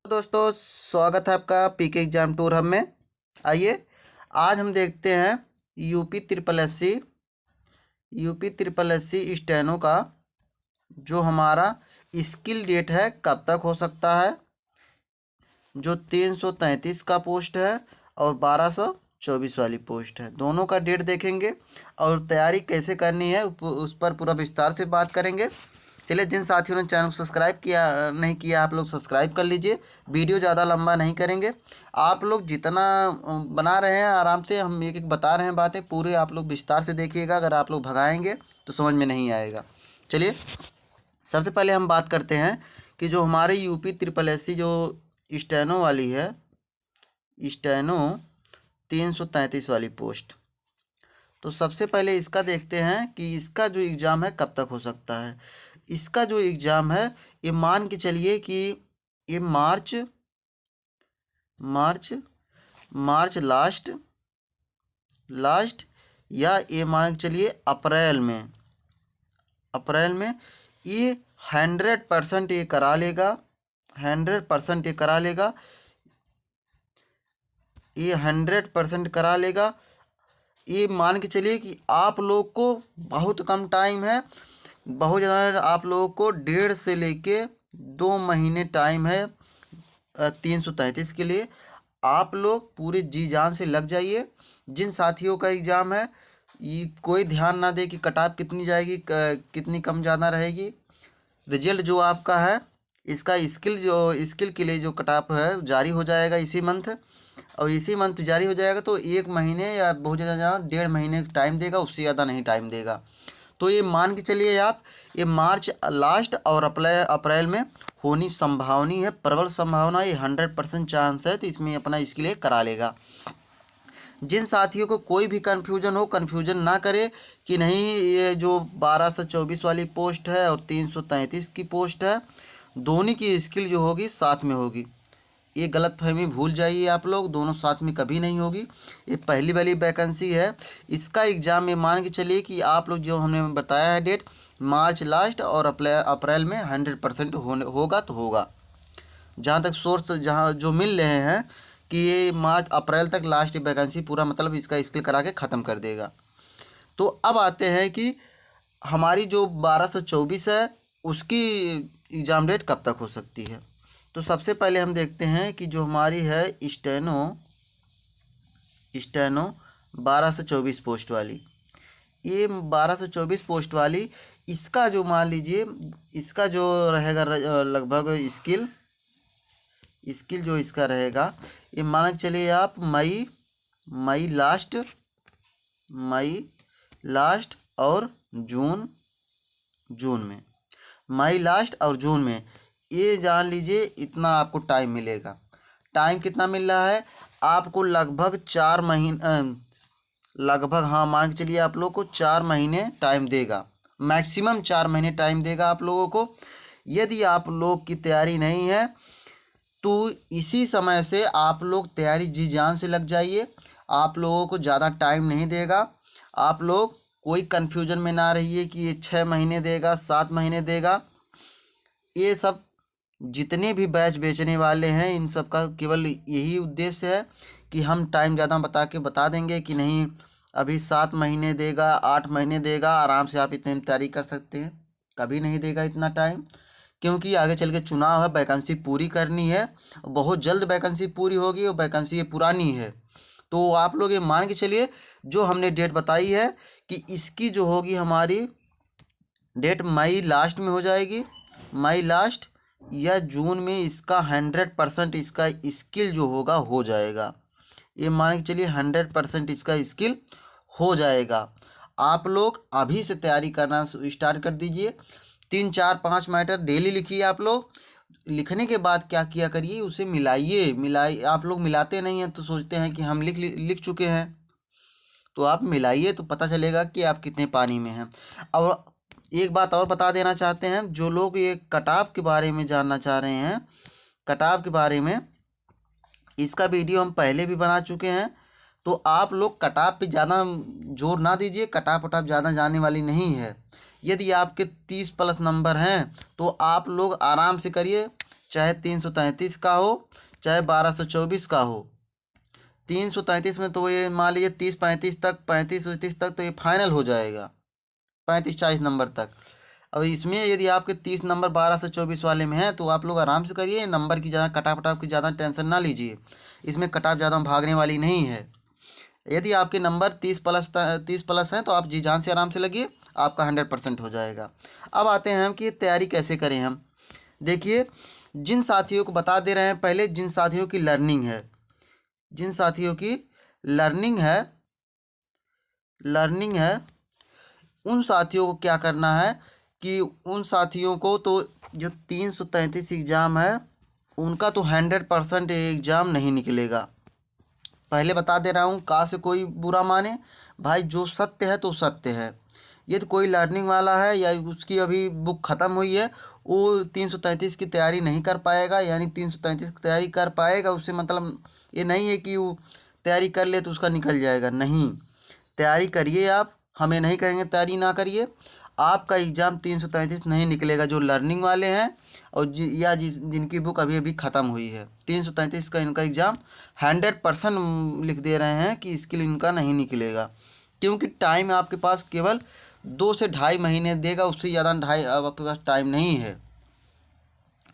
दोस्तों, स्वागत है आपका पीके एग्जाम टूर हब में। आइए आज हम देखते हैं UP triple S C steno का जो हमारा स्किल डेट है कब तक हो सकता है। जो 333 का पोस्ट है और 1224 वाली पोस्ट है, दोनों का डेट देखेंगे और तैयारी कैसे करनी है उस पर पूरा विस्तार से बात करेंगे। चलिए, जिन साथियों ने चैनल को सब्सक्राइब किया नहीं किया, आप लोग सब्सक्राइब कर लीजिए। वीडियो ज़्यादा लंबा नहीं करेंगे, आप लोग जितना बना रहे हैं आराम से, हम एक एक बता रहे हैं बातें, पूरे आप लोग विस्तार से देखिएगा। अगर आप लोग भगाएंगे तो समझ में नहीं आएगा। चलिए, सबसे पहले हम बात करते हैं कि जो हमारे यूपी ट्रिपल एस सी जो स्टेनो वाली है, स्टेनो 333 वाली पोस्ट, तो सबसे पहले इसका देखते हैं कि इसका जो एग्ज़ाम है कब तक हो सकता है। इसका जो एग्ज़ाम है, ये मान के चलिए कि ये मार्च मार्च मार्च लास्ट या ये मान के चलिए अप्रैल में ये 100% ये करा लेगा। 100% ये करा लेगा। ये 100% करा लेगा। ये मान के चलिए कि आप लोग को बहुत कम टाइम है, बहुत ज़्यादा। आप लोगों को 1.5 से लेके 2 महीने टाइम है 333 के लिए। आप लोग पूरे जी जान से लग जाइए। जिन साथियों का एग्ज़ाम है, ये कोई ध्यान ना दे कि कट ऑफ कितनी जाएगी, कितनी कम ज़्यादा रहेगी। रिजल्ट जो आपका है, इसका स्किल के लिए जो कट ऑफ है जारी हो जाएगा इसी मंथ, और इसी मंथ जारी हो जाएगा। तो 1 महीने या बहुत ज़्यादा 1.5 महीने टाइम देगा, उससे ज़्यादा नहीं टाइम देगा। तो ये मान के चलिए आप, ये मार्च लास्ट और अप्रैल में होनी संभावनी है, प्रबल संभावना। ये 100% चांस है, तो इसमें अपना इसके लिए करा लेगा। जिन साथियों को कोई भी कन्फ्यूजन हो, कन्फ्यूजन ना करे कि नहीं ये जो 1224 वाली पोस्ट है और 333 की पोस्ट है, दोनों की स्किल जो होगी साथ में होगी। ये गलतफहमी भूल जाइए आप लोग, दोनों साथ में कभी नहीं होगी। ये पहली वाली वैकेंसी है। इसका एग्ज़ाम में मान के चलिए कि आप लोग जो हमने बताया है डेट, मार्च लास्ट और अप्रैल में 100% होगा तो होगा। जहाँ तक सोर्स जहाँ जो मिल रहे हैं कि ये मार्च अप्रैल तक लास्ट वैकेंसी, पूरा मतलब इसका स्किल करा के ख़त्म कर देगा। तो अब आते हैं कि हमारी जो 1224 है उसकी एग्ज़ाम डेट कब तक हो सकती है। तो सबसे पहले हम देखते हैं कि जो हमारी है स्टेनो 1224 पोस्ट वाली, ये 1224 पोस्ट वाली, इसका जो मान लीजिए, इसका जो रहेगा लगभग स्किल जो इसका रहेगा, ये मान के चलिए आप मई लास्ट और जून में, मई लास्ट और जून में ये जान लीजिए इतना आपको टाइम मिलेगा। टाइम कितना मिल रहा है आपको? लगभग 4 महीने, लगभग, हाँ मान के चलिए आप लोग को 4 महीने टाइम देगा। मैक्सिमम 4 महीने टाइम देगा आप लोगों को। यदि आप लोग की तैयारी नहीं है तो इसी समय से आप लोग तैयारी जी जान से लग जाइए। आप लोगों को ज़्यादा टाइम नहीं देगा। आप लोग कोई कन्फ्यूजन में ना रहिए कि ये 6 महीने देगा, 7 महीने देगा। ये सब जितने भी बैच बेचने वाले हैं, इन सब का केवल यही उद्देश्य है कि हम टाइम ज़्यादा बता देंगे कि नहीं अभी 7 महीने देगा, 8 महीने देगा, आराम से आप इतने तैयारी कर सकते हैं। कभी नहीं देगा इतना टाइम, क्योंकि आगे चल के चुनाव है, वैकेंसी पूरी करनी है। बहुत जल्द वैकेंसी पूरी होगी और वैकेंसी ये पुरानी है। तो आप लोग ये मान के चलिए, जो हमने डेट बताई है कि इसकी जो होगी हमारी डेट मई लास्ट में हो जाएगी। मई लास्ट या जून में इसका 100% इसका स्किल जो होगा हो जाएगा। ये मान के चलिए 100% इसका स्किल हो जाएगा। आप लोग अभी से तैयारी करना स्टार्ट कर दीजिए। 3 4 5 मैटर डेली लिखिए आप लोग। लिखने के बाद क्या किया करिए, उसे मिलाइए। आप लोग मिलाते नहीं हैं तो सोचते हैं कि हम लिख चुके हैं। तो आप मिलाइए तो पता चलेगा कि आप कितने पानी में हैं। और एक बात और बता देना चाहते हैं, जो लोग ये कट ऑफ के बारे में जानना चाह रहे हैं, कट ऑफ के बारे में इसका वीडियो हम पहले भी बना चुके हैं। तो आप लोग कट ऑफ पे ज़्यादा जोर ना दीजिए, कट ऑफ ज़्यादा जाने वाली नहीं है। यदि आपके 30+ नंबर हैं तो आप लोग आराम से करिए, चाहे 333 का हो, चाहे 1224 का हो। 333 में तो ये मान लीजिए 30-35 तक, 35-30 तक तो ये फाइनल हो जाएगा, 35-40 नंबर तक। अब इसमें यदि आपके 30 नंबर 1224 वाले में है तो आप लोग आराम से करिए, नंबर की ज़्यादा कटाप वटाप की ज़्यादा टेंशन ना लीजिए, इसमें कटाप ज़्यादा भागने वाली नहीं है। यदि आपके नंबर 30 प्लस हैं तो आप जी जान से आराम से लगिए, आपका 100% हो जाएगा। अब आते हैं हम कि तैयारी कैसे करें हम। देखिए, जिन साथियों को बता दे रहे हैं पहले, जिन साथियों की लर्निंग है, जिन साथियों की लर्निंग है लर्निंग है उन साथियों को क्या करना है कि उन साथियों को तो जो 333 एग्ज़ाम है उनका तो 100% एग्ज़ाम नहीं निकलेगा। पहले बता दे रहा हूँ, कहाँ से कोई बुरा माने भाई, जो सत्य है तो सत्य है। ये तो कोई लर्निंग वाला है या उसकी अभी बुक ख़त्म हुई है, वो 333 की तैयारी नहीं कर पाएगा, यानी 333 की तैयारी कर पाएगा उससे मतलब ये नहीं है कि वो तैयारी कर ले तो उसका निकल जाएगा, नहीं। तैयारी करिए आप, हमें नहीं करेंगे तैयारी ना करिए, आपका एग्ज़ाम 333 नहीं निकलेगा। जो लर्निंग वाले हैं और जिनकी बुक अभी अभी ख़त्म हुई है, 333 का इनका एग्ज़ाम 100% लिख दे रहे हैं कि इसके लिए इनका नहीं निकलेगा, क्योंकि टाइम आपके पास केवल 2 से ढाई महीने देगा, उससे ज़्यादा ढाई अब आपके पास टाइम नहीं है।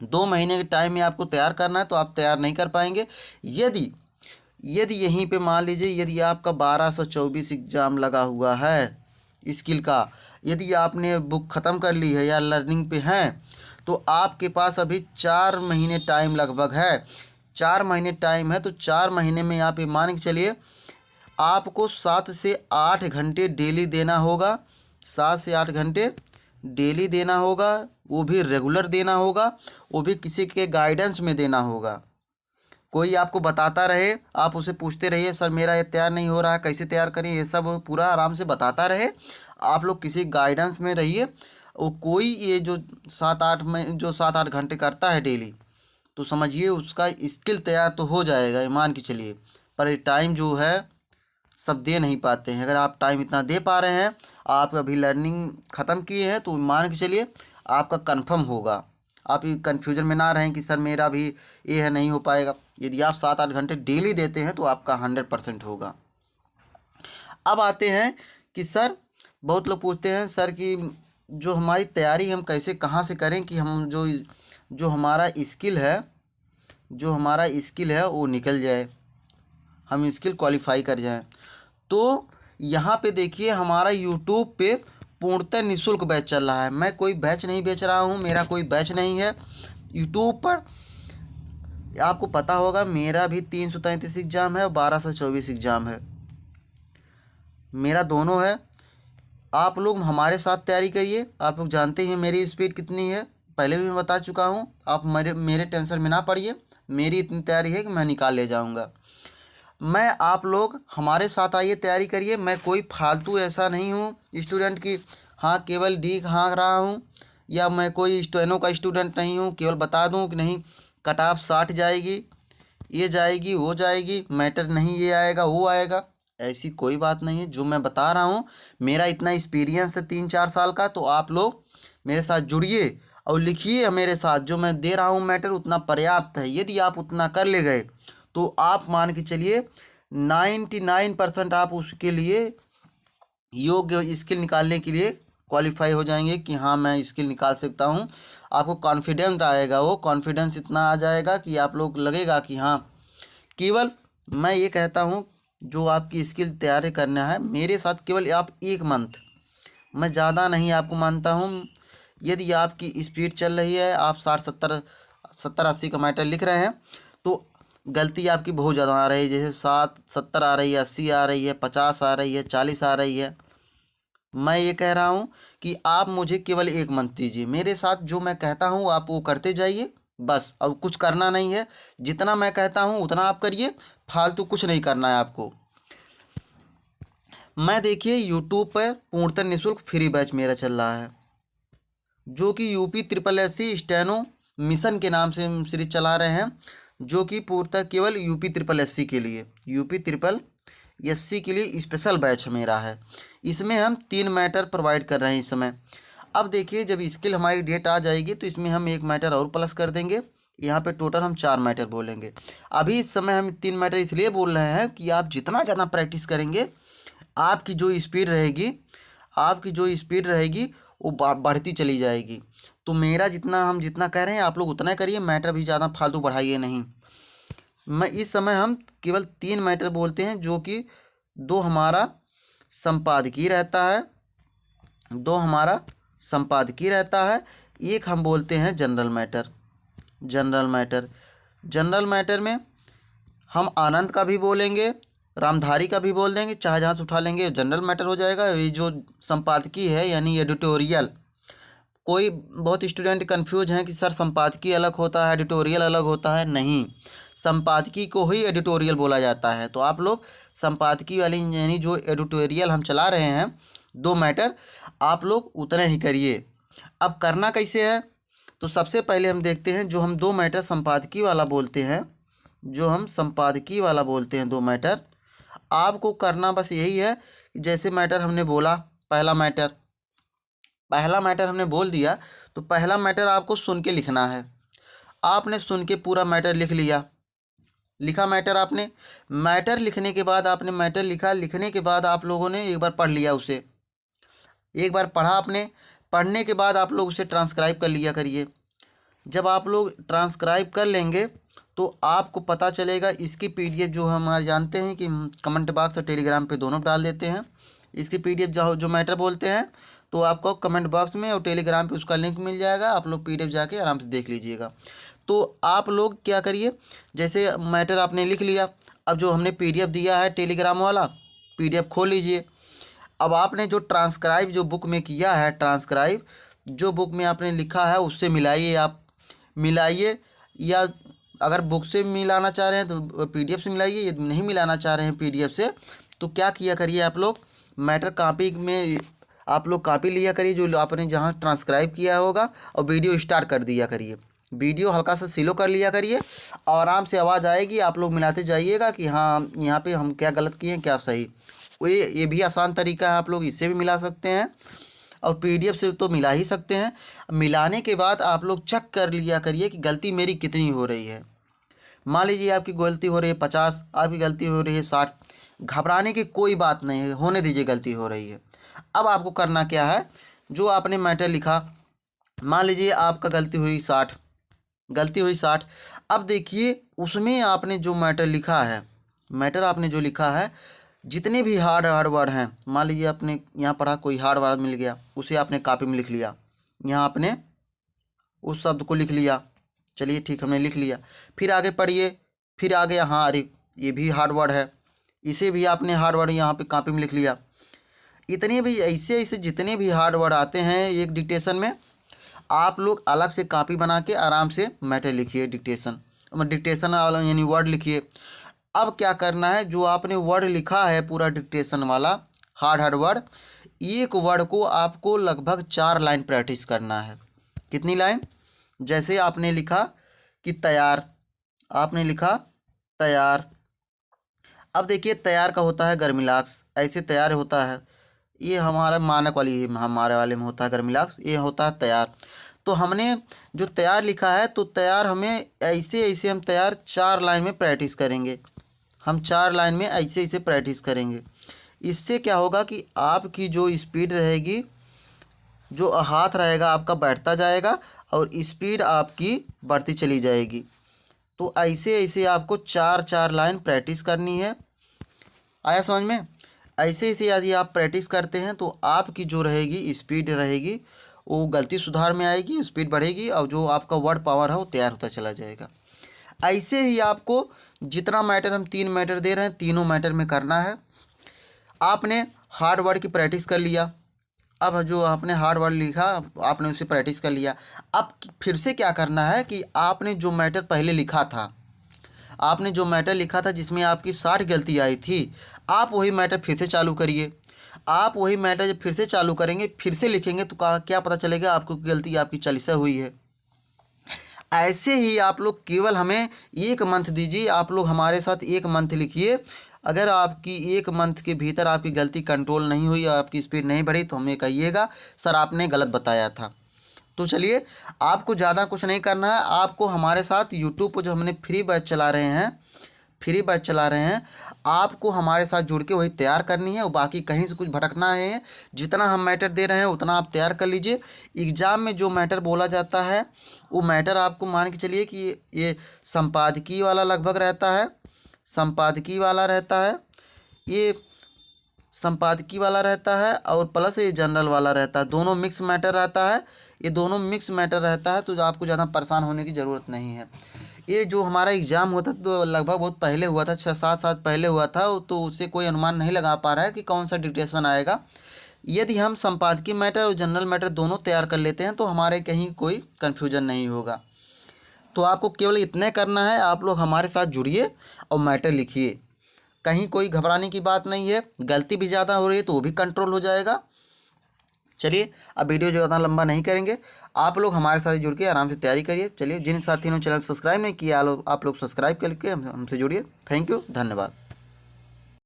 2 महीने के टाइम में आपको तैयार करना है तो आप तैयार नहीं कर पाएंगे। यदि यदि यहीं पे मान लीजिए यदि आपका 1224 एग्ज़ाम लगा हुआ है स्किल का, यदि आपने बुक ख़त्म कर ली है या लर्निंग पे हैं तो आपके पास अभी 4 महीने टाइम लगभग है। 4 महीने टाइम है तो 4 महीने में आप ये मान के चलिए आपको 7 से 8 घंटे डेली देना होगा। 7 से 8 घंटे डेली देना होगा, वो भी रेगुलर देना होगा, वो भी किसी के गाइडेंस में देना होगा। कोई आपको बताता रहे, आप उसे पूछते रहिए सर मेरा ये तैयार नहीं हो रहा है, कैसे तैयार करें, ये सब पूरा आराम से बताता रहे। आप लोग किसी गाइडेंस में रहिए। वो कोई ये जो 7-8 घंटे करता है डेली, तो समझिए उसका स्किल तैयार तो हो जाएगा, ये मान के चलिए। पर ये टाइम जो है सब दे नहीं पाते हैं। अगर आप टाइम इतना दे पा रहे हैं, आप अभी लर्निंग ख़त्म किए हैं, तो मान के चलिए आपका कंफर्म होगा। आप ये कन्फ्यूजन में ना रहें कि सर मेरा भी ये है नहीं हो पाएगा। यदि आप 7-8 घंटे डेली देते हैं तो आपका 100% होगा। अब आते हैं कि सर, बहुत लोग पूछते हैं सर कि जो हमारी तैयारी हम कैसे कहाँ से करें कि हम जो हमारा स्किल है, जो हमारा स्किल है वो निकल जाए, हम स्किल क्वालिफाई कर जाएं। तो यहाँ पे देखिए हमारा यूट्यूब पे पूर्णतः निःशुल्क बैच चल रहा है। मैं कोई बैच नहीं बेच रहा हूँ, मेरा कोई बैच नहीं है। यूट्यूब पर आपको पता होगा मेरा भी 333 एग्ज़ाम है और 1224 एग्ज़ाम है, मेरा दोनों है। आप लोग हमारे साथ तैयारी करिए। आप लोग जानते हैं मेरी स्पीड कितनी है, पहले भी मैं बता चुका हूँ। आप मेरे टेंशन में ना पड़िए, मेरी इतनी तैयारी है कि मैं निकाल ले जाऊँगा। आप लोग हमारे साथ आइए, तैयारी करिए। मैं कोई फालतू ऐसा नहीं हूँ स्टूडेंट की हाँ केवल डी हाँक रहा हूँ, या मैं कोई स्टेनो का स्टूडेंट नहीं हूँ केवल बता दूँ कि नहीं कट ऑफ 60 जाएगी, ये जाएगी वो जाएगी, मैटर नहीं ये आएगा वो आएगा, ऐसी कोई बात नहीं है। जो मैं बता रहा हूँ, मेरा इतना एक्सपीरियंस है 3-4 साल का, तो आप लोग मेरे साथ जुड़िए और लिखिए मेरे साथ। जो मैं दे रहा हूँ मैटर उतना पर्याप्त है। यदि आप उतना कर ले गए तो आप मान के चलिए 99% आप उसके लिए योग्य स्किल निकालने के लिए क्वालिफाई हो जाएंगे कि हाँ मैं स्किल निकाल सकता हूँ। आपको कॉन्फिडेंस आएगा, वो कॉन्फिडेंस इतना आ जाएगा कि आप लोग लगेगा कि हाँ। केवल मैं ये कहता हूँ जो आपकी स्किल तैयारी करना है मेरे साथ केवल आप 1 मंथ, मैं ज़्यादा नहीं आपको मानता हूँ। यदि आपकी स्पीड चल रही है, आप 60-70-80 का मैटर लिख रहे हैं, तो गलती आपकी बहुत ज़्यादा आ रही है। जैसे 70 आ रही है, 80 आ रही है, 50 आ रही है, 40 आ रही है। मैं ये कह रहा हूँ कि आप मुझे केवल 1 मंथ दीजिए, मेरे साथ जो मैं कहता हूँ आप वो करते जाइए बस। अब कुछ करना नहीं है, जितना मैं कहता हूँ उतना आप करिए, फालतू कुछ नहीं करना है आपको। मैं देखिए यूट्यूब पर पूर्णतः निःशुल्क फ्री बैच मेरा चल रहा है, जो कि UP SSSC स्टेनो मिशन के नाम से हम सीरीज चला रहे हैं, जो कि पूर्णतः केवल UP SSSC के लिए, UP SSSC के लिए स्पेशल बैच मेरा है। इसमें हम 3 मैटर प्रोवाइड कर रहे हैं इस समय। अब देखिए जब स्किल हमारी डेट आ जाएगी तो इसमें हम 1 मैटर और प्लस कर देंगे। यहाँ पे टोटल हम 4 मैटर बोलेंगे। अभी इस समय हम 3 मैटर इसलिए बोल रहे हैं कि आप जितना ज़्यादा प्रैक्टिस करेंगे आपकी जो स्पीड रहेगी, वो बढ़ती चली जाएगी। तो मेरा हम जितना कह रहे हैं आप लोग उतना करिए, मैटर भी ज़्यादा फालतू बढ़ाइए नहीं। इस समय हम केवल 3 मैटर बोलते हैं, जो कि 2 हमारा संपादकीय रहता है, 2 हमारा संपादकीय रहता है, एक हम बोलते हैं जनरल मैटर। जनरल मैटर में हम आनंद का भी बोलेंगे, रामधारी का भी बोल देंगे, चाहे जहाँ से उठा लेंगे जनरल मैटर हो जाएगा। ये जो संपादकीय है यानी एडिटोरियल, कोई बहुत स्टूडेंट कंफ्यूज हैं कि सर संपादकीय अलग होता है एडिटोरियल अलग होता है। नहीं, संपादकीय को ही एडिटोरियल बोला जाता है। तो आप लोग संपादकीय वाली यानी जो एडिटोरियल हम चला रहे हैं 2 मैटर, आप लोग उतने ही करिए। अब करना कैसे है, तो सबसे पहले हम देखते हैं जो हम 2 मैटर संपादकीय वाला बोलते हैं, 2 मैटर, आपको करना बस यही है कि जैसे मैटर हमने बोला, पहला मैटर हमने बोल दिया, तो पहला मैटर आपको सुन के लिखना है। आपने सुन के पूरा मैटर लिखा मैटर आपने। मैटर लिखने के बाद आपने मैटर लिखने के बाद आप लोगों ने एक बार पढ़ लिया उसे, एक बार पढ़ा आपने। पढ़ने के बाद आप लोग उसे ट्रांसक्राइब कर लिया करिए। जब आप लोग ट्रांसक्राइब कर लेंगे तो आपको पता चलेगा। इसकी पीडीएफ जो हमारे जानते हैं कि कमेंट बॉक्स और टेलीग्राम पे दोनों डाल देते हैं। इसकी पीडीएफ जो मैटर बोलते हैं तो आपको कमेंट बॉक्स में और टेलीग्राम पे उसका लिंक मिल जाएगा, आप लोग पीडीएफ जाके आराम से देख लीजिएगा। तो आप लोग क्या करिए, जैसे मैटर आपने लिख लिया, अब जो हमने पीडीएफ दिया है टेलीग्राम वाला, पीडीएफ खोल लीजिए। अब आपने जो ट्रांसक्राइब जो बुक में किया है, ट्रांसक्राइब जो बुक में आपने लिखा है उससे मिलाइए, या अगर बुक से मिलाना चाह रहे हैं तो पीडीएफ से मिलाइए। यदि नहीं मिलाना चाह रहे हैं पीडीएफ से तो क्या किया करिए, आप लोग मैटर कॉपी में आप लोग कॉपी लिया करिए जो आपने जहाँ ट्रांसक्राइब किया होगा, और वीडियो स्टार्ट कर दिया करिए। वीडियो हल्का सा स्लो कर लिया करिए और आराम से आवाज़ आएगी, आप लोग मिलाते जाइएगा कि हाँ यहाँ पे हम क्या गलत किए हैं क्या सही। ये भी आसान तरीका है, आप लोग इससे भी मिला सकते हैं और पीडीएफ से तो मिला ही सकते हैं। मिलाने के बाद आप लोग चेक कर लिया करिए कि गलती मेरी कितनी हो रही है। मान लीजिए आपकी गलती हो रही है 50, आपकी गलती हो रही है 60, घबराने की कोई बात नहीं है, होने दीजिए, गलती हो रही है। अब आपको करना क्या है, जो आपने मैटर लिखा, मान लीजिए आपका गलती हुई 60, अब देखिए उसमें आपने जो मैटर आपने जो लिखा है, जितने भी हार्ड वर्ड हैं, मान लीजिए आपने यहाँ पढ़ा कोई हार्ड वर्ड मिल गया, उसे आपने कॉपी में लिख लिया, यहाँ आपने उस शब्द को लिख लिया, चलिए ठीक हमने लिख लिया। फिर आगे पढ़िए, फिर आगे हाँ अरे ये भी हार्ड वर्ड है, इसे भी आपने हार्ड वर्ड यहाँ पे कॉपी में लिख लिया। इतने भी ऐसे जितने भी हार्ड वर्ड आते हैं एक डिक्टेशन में, आप लोग अलग से कॉपी बना के आराम से मैटर लिखिए, डिक्टेशन यानी वर्ड लिखिए। अब क्या करना है, जो आपने वर्ड लिखा है पूरा डिक्टेशन वाला हार्ड वर्ड, एक वर्ड को आपको लगभग 4 लाइन प्रैक्टिस करना है। कितनी लाइन, जैसे आपने लिखा कि तैयार, आपने लिखा तैयार, अब देखिए तैयार का होता है गर्मिलाक्स, ऐसे तैयार होता है, ये हमारा मानक वाली हमारे वाले में होता है गर्मिलाक्स, ये होता है तैयार। तो हमने जो तैयार लिखा है तो तैयार हमें ऐसे हम तैयार 4 लाइन में प्रैक्टिस करेंगे, हम 4 लाइन में ऐसे प्रैक्टिस करेंगे। इससे क्या होगा कि आपकी जो स्पीड रहेगी, जो हाथ रहेगा आपका बैठता जाएगा और स्पीड आपकी बढ़ती चली जाएगी। तो ऐसे आपको 4 लाइन प्रैक्टिस करनी है। आया समझ में? ऐसे यदि आप प्रैक्टिस करते हैं तो आपकी जो रहेगी स्पीड रहेगी वो गलती सुधार में आएगी, स्पीड बढ़ेगी और जो आपका वर्ड पावर है वो तैयार होता चला जाएगा। ऐसे ही आपको जितना मैटर हम 3 मैटर दे रहे हैं, तीनों मैटर में करना है। आपने हार्ड वर्ड की प्रैक्टिस कर लिया, अब जो आपने हार्ड वर्ड लिखा आपने उसे प्रैक्टिस कर लिया। अब फिर से क्या करना है कि आपने जो मैटर पहले लिखा था, आपने जो मैटर लिखा था जिसमें आपकी 60 गलती आई थी, आप वही मैटर फिर से चालू करिए। आप वही मैटर जब फिर से चालू करेंगे, फिर से लिखेंगे तो क्या पता चलेगा आपको गलती आपकी 40 हुई है। ऐसे ही आप लोग केवल हमें 1 मंथ दीजिए, आप लोग हमारे साथ 1 मंथ लिखिए। अगर आपकी 1 मंथ के भीतर आपकी गलती कंट्रोल नहीं हुई और आपकी स्पीड नहीं बढ़ी तो हमें कहिएगा सर आपने गलत बताया था। तो चलिए, आपको ज़्यादा कुछ नहीं करना है, आपको हमारे साथ यूट्यूब पर जो हमने फ्री बैच चला रहे हैं, आपको हमारे साथ जुड़ के वही तैयार करनी है और बाकी कहीं से कुछ भटकना है। जितना हम मैटर दे रहे हैं उतना आप तैयार कर लीजिए। एग्ज़ाम में जो मैटर बोला जाता है वो मैटर आपको मान के चलिए कि ये संपादकीय वाला लगभग रहता है, संपादकीय वाला रहता है, ये संपादकीय वाला रहता है और प्लस ये जनरल वाला रहता है। दोनों मिक्स मैटर रहता है, ये दोनों मिक्स मैटर रहता है, तो आपको ज़्यादा परेशान होने की ज़रूरत नहीं है। ये जो हमारा एग्ज़ाम होता तो लगभग बहुत पहले हुआ था, 6-7 साल पहले हुआ था, तो उससे कोई अनुमान नहीं लगा पा रहा है कि कौन सा डिक्टेशन आएगा। यदि हम संपादकीय मैटर और जनरल मैटर दोनों तैयार कर लेते हैं तो हमारे कहीं कोई कन्फ्यूजन नहीं होगा। तो आपको केवल इतने करना है, आप लोग हमारे साथ जुड़िए और मैटर लिखिए। कहीं कोई घबराने की बात नहीं है, गलती भी ज़्यादा हो रही है तो वो भी कंट्रोल हो जाएगा। चलिए, अब वीडियो ज़्यादा लंबा नहीं करेंगे, आप लोग हमारे साथ जुड़ के आराम से तैयारी करिए। चलिए, जिन साथियों ने चैनल सब्सक्राइब नहीं किया आप लोग सब्सक्राइब करके हमसे जुड़िए। थैंक यू, धन्यवाद।